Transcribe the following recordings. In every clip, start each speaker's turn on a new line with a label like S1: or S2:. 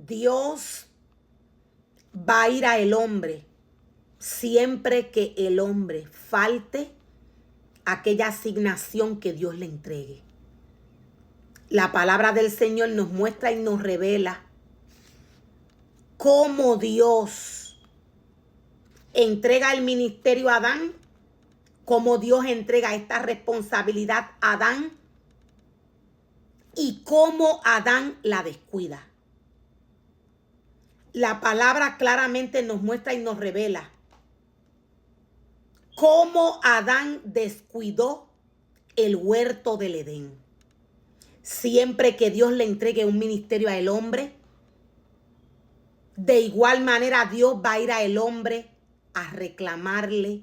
S1: Dios va a ir a el hombre siempre que el hombre falte aquella asignación que Dios le entregue. La palabra del Señor nos muestra y nos revela cómo Dios entrega el ministerio a Adán, cómo Dios entrega esta responsabilidad a Adán y cómo Adán la descuida. La palabra claramente nos muestra y nos revela cómo Adán descuidó el huerto del Edén. Siempre que Dios le entregue un ministerio al hombre, de igual manera Dios va a ir al hombre a reclamarle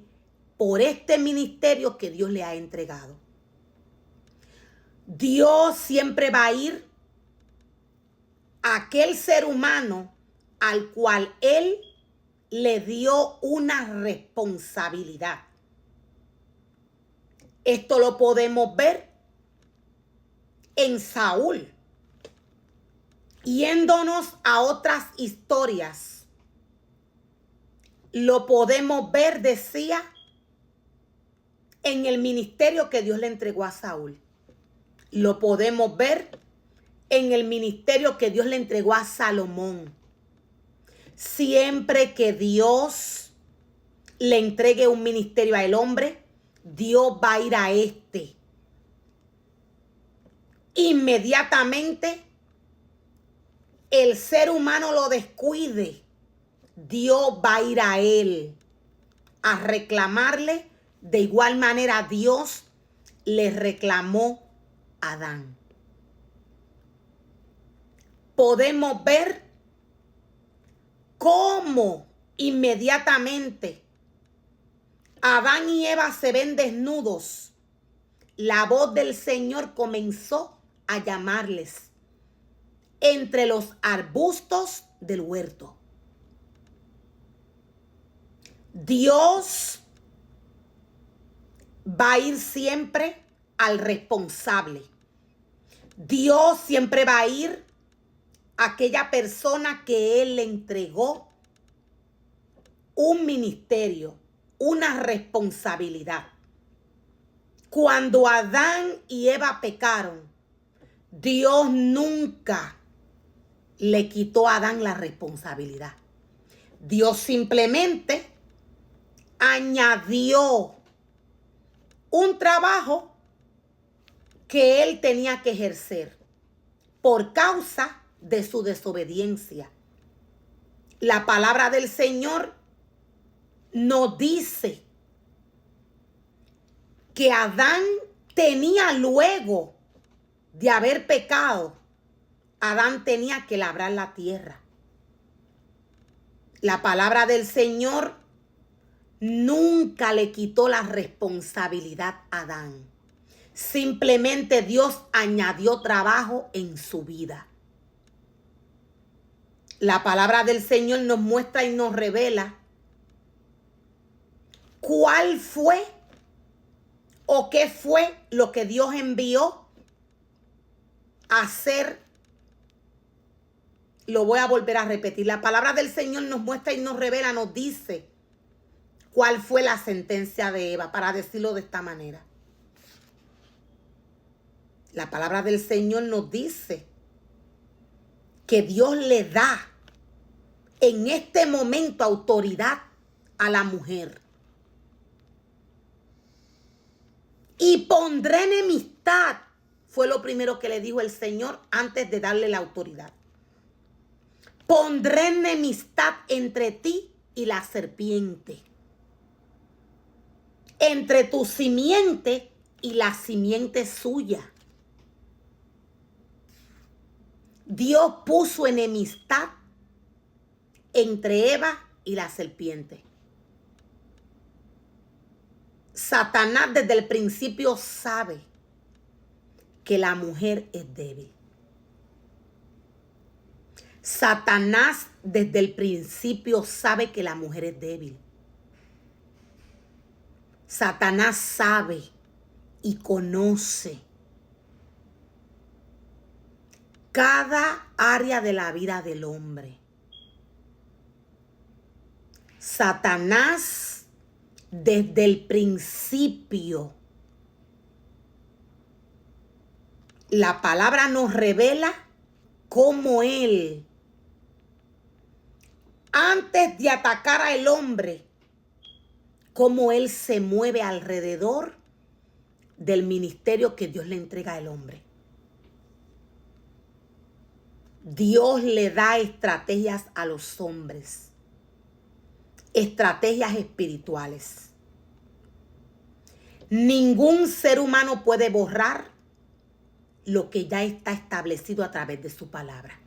S1: por este ministerio que Dios le ha entregado. Dios siempre va a ir a aquel ser humano al cual Él le dio una responsabilidad. Esto lo podemos ver en Saúl. Yéndonos a otras historias, lo podemos ver, decía, en el ministerio que Dios le entregó a Saúl. Lo podemos ver en el ministerio que Dios le entregó a Salomón. Siempre que Dios le entregue un ministerio al hombre, Dios va a ir a este. Inmediatamente el ser humano lo descuide, Dios va a ir a él a reclamarle. De igual manera Dios le reclamó a Adán. Podemos ver cómo inmediatamente Adán y Eva se ven desnudos. La voz del Señor comenzó a llamarles entre los arbustos del huerto. Dios va a ir siempre al responsable. Dios siempre va a ir a aquella persona que Él le entregó un ministerio, una responsabilidad. Cuando Adán y Eva pecaron, Dios nunca le quitó a Adán la responsabilidad. Dios simplemente añadió un trabajo que él tenía que ejercer por causa de su desobediencia. La palabra del Señor nos dice que Adán tenía, luego de haber pecado, Adán tenía que labrar la tierra. La palabra del Señor nunca le quitó la responsabilidad a Adán. Simplemente Dios añadió trabajo en su vida. La palabra del Señor nos muestra y nos revela cuál fue o qué fue lo que Dios envió a hacer. Lo voy a volver a repetir. La palabra del Señor nos muestra y nos revela, nos dice cuál fue la sentencia de Eva, para decirlo de esta manera. La palabra del Señor nos dice que Dios le da en este momento autoridad a la mujer. Y pondré enemistad, fue lo primero que le dijo el Señor antes de darle la autoridad. Pondré enemistad entre ti y la serpiente, entre tu simiente y la simiente suya. Dios puso enemistad entre Eva y la serpiente. Satanás desde el principio sabe que la mujer es débil. Satanás desde el principio sabe que la mujer es débil. Satanás sabe y conoce cada área de la vida del hombre. Satanás, desde el principio, la palabra nos revela cómo él, antes de atacar al hombre, cómo él se mueve alrededor del ministerio que Dios le entrega al hombre. Dios le da estrategias a los hombres, estrategias espirituales. Ningún ser humano puede borrar lo que ya está establecido a través de su palabra.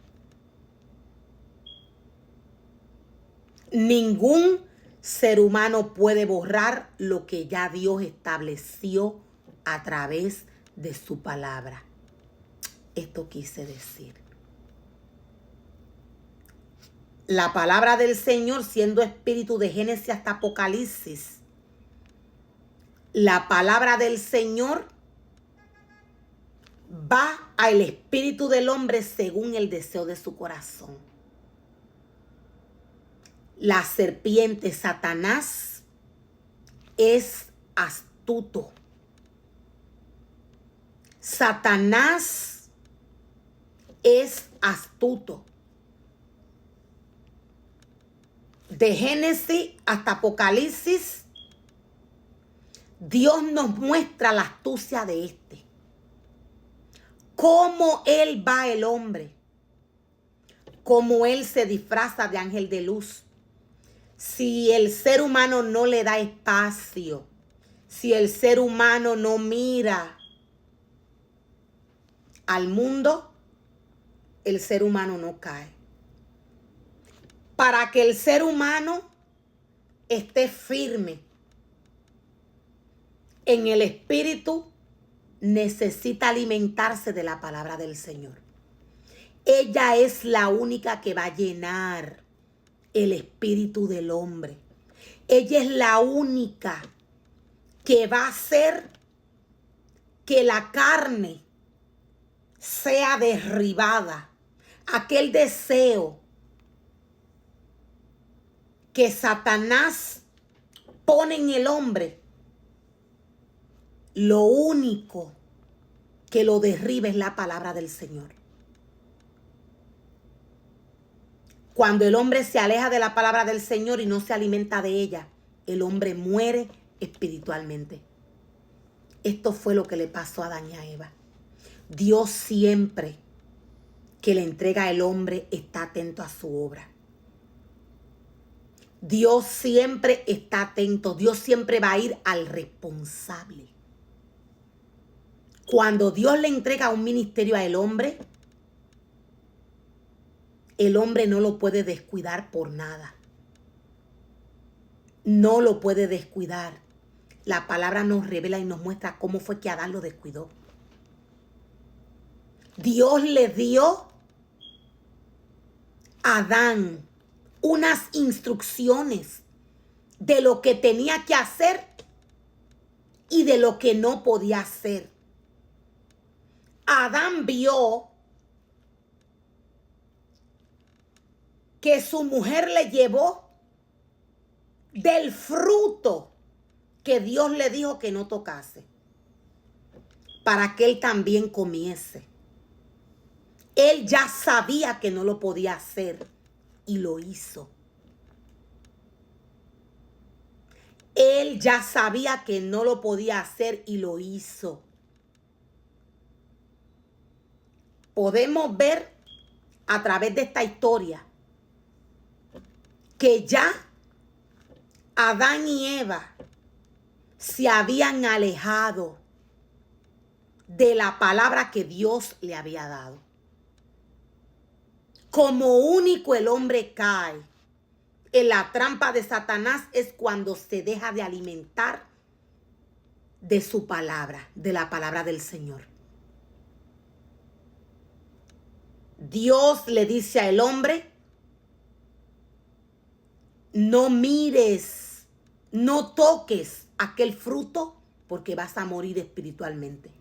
S1: Ningún ser humano puede borrar lo que ya Dios estableció a través de su palabra. Esto quise decir. La palabra del Señor, siendo espíritu de Génesis hasta Apocalipsis, la palabra del Señor va al espíritu del hombre según el deseo de su corazón. La serpiente, Satanás, es astuto. Satanás es astuto. De Génesis hasta Apocalipsis, Dios nos muestra la astucia de este. Cómo él va el hombre. Cómo él se disfraza de ángel de luz. Si el ser humano no le da espacio, si el ser humano no mira al mundo, el ser humano no cae. Para que el ser humano esté firme en el espíritu, necesita alimentarse de la palabra del Señor. Ella es la única que va a llenar el espíritu del hombre. Ella es la única que va a hacer que la carne sea derribada. Aquel deseo que Satanás pone en el hombre, lo único que lo derriba es la palabra del Señor. Cuando el hombre se aleja de la palabra del Señor y no se alimenta de ella, el hombre muere espiritualmente. Esto fue lo que le pasó a Adán y a Eva. Dios siempre que le entrega al hombre está atento a su obra. Dios siempre está atento. Dios siempre va a ir al responsable. Cuando Dios le entrega un ministerio al hombre, el hombre no lo puede descuidar por nada. No lo puede descuidar. La palabra nos revela y nos muestra cómo fue que Adán lo descuidó. Dios le dio a Adán unas instrucciones de lo que tenía que hacer y de lo que no podía hacer. Adán vio que su mujer le llevó del fruto que Dios le dijo que no tocase, para que él también comiese. Él ya sabía que no lo podía hacer y lo hizo. Él ya sabía que no lo podía hacer y lo hizo. Podemos ver a través de esta historia que ya Adán y Eva se habían alejado de la palabra que Dios le había dado. Como único el hombre cae en la trampa de Satanás es cuando se deja de alimentar de su palabra, de la palabra del Señor. Dios le dice al hombre: no mires, no toques aquel fruto porque vas a morir espiritualmente.